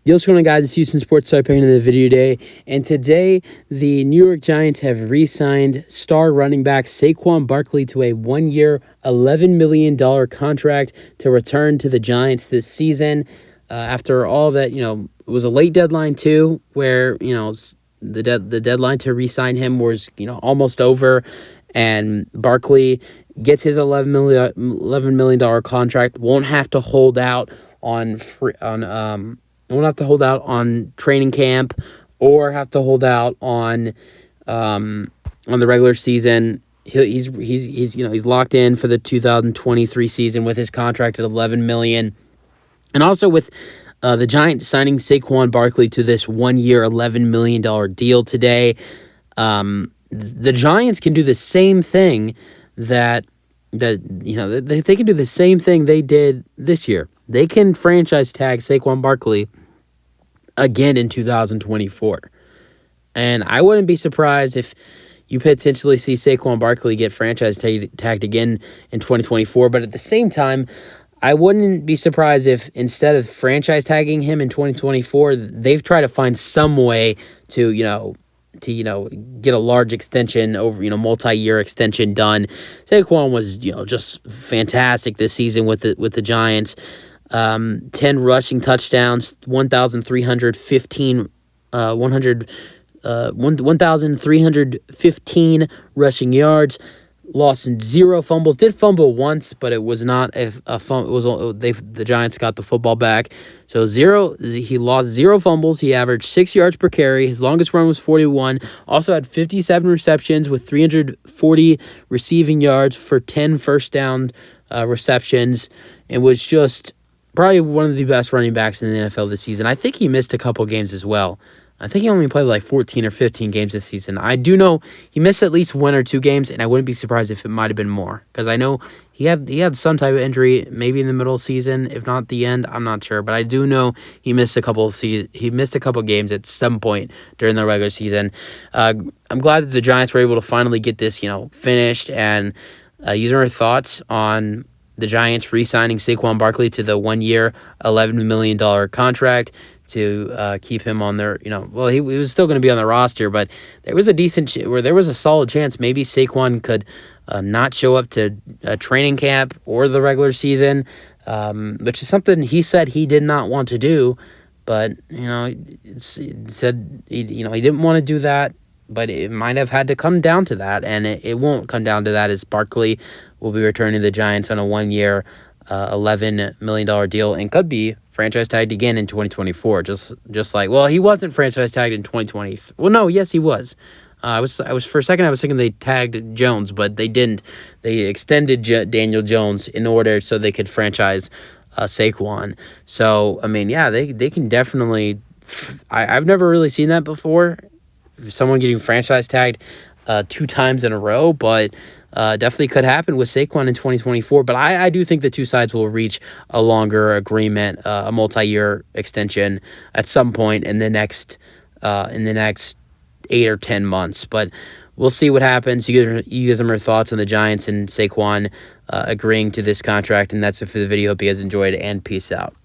Yo, what's going on, guys? It's Houston Sports Type in the video today. And today, the New York Giants have re-signed star running back Saquon Barkley to a 1-year, $11 million contract to return to the Giants this season. After all that, it was a late deadline too, where, the deadline to re-sign him was, almost over. And Barkley gets his $11 million contract, won't have to hold out on won't have to hold out on training camp or have to hold out on the regular season. He's locked in for the 2023 season with his contract at $11 million, and also with the Giants signing Saquon Barkley to this 1-year, $11 million deal today. The Giants can do the same thing they can do the same thing they did this year. They can franchise tag Saquon Barkley again in 2024. And I wouldn't be surprised if you potentially see Saquon Barkley get franchise tagged again in 2024. But at the same time, I wouldn't be surprised if instead of franchise tagging him in 2024, they've tried to find some way to, get a large extension over, multi-year extension done. Saquon was, just fantastic this season with the Giants. 10 rushing touchdowns, 1,315 rushing yards, lost 0 fumbles. Did fumble once, but it was not a fumble. The Giants got the football back. So he lost 0 fumbles. He averaged 6 yards per carry. His longest run was 41. Also had 57 receptions with 340 receiving yards for 10 first down receptions, and was just probably one of the best running backs in the NFL this season. I think he missed a couple games as well. I think he only played like 14 or 15 games this season. I do know he missed at least 1 or 2 games, and I wouldn't be surprised if it might have been more, because I know he had some type of injury, maybe in the middle of the season, if not the end. I'm not sure, but I do know he missed a couple games at some point during the regular season. I'm glad that the Giants were able to finally get this, finished. And using our thoughts on the Giants re-signing Saquon Barkley to the 1-year, $11 million contract to keep him on their, he was still going to be on the roster, but there was a solid chance maybe Saquon could not show up to training camp or the regular season, which is something he said he did not want to do. But he said he didn't want to do that, but it might have had to come down to that, and it won't come down to that, as Barkley will be returning to the Giants on a 1-year, $11 million deal, and could be franchise tagged again in 2024. Just like, well, he wasn't franchise tagged in 2020. Well, no, yes, he was. I was for a second I was thinking they tagged Jones, but they didn't. They extended Daniel Jones in order so they could franchise Saquon. So I mean, yeah, they can definitely. I've never really seen that before. Someone getting franchise tagged 2 times in a row, but definitely could happen with Saquon in 2024. But I do think the two sides will reach a longer agreement, a multi-year extension at some point in the next 8 or 10 months. But we'll see what happens. You guys have your thoughts on the Giants and Saquon agreeing to this contract, and that's it for the video. Hope you guys enjoyed, and peace out.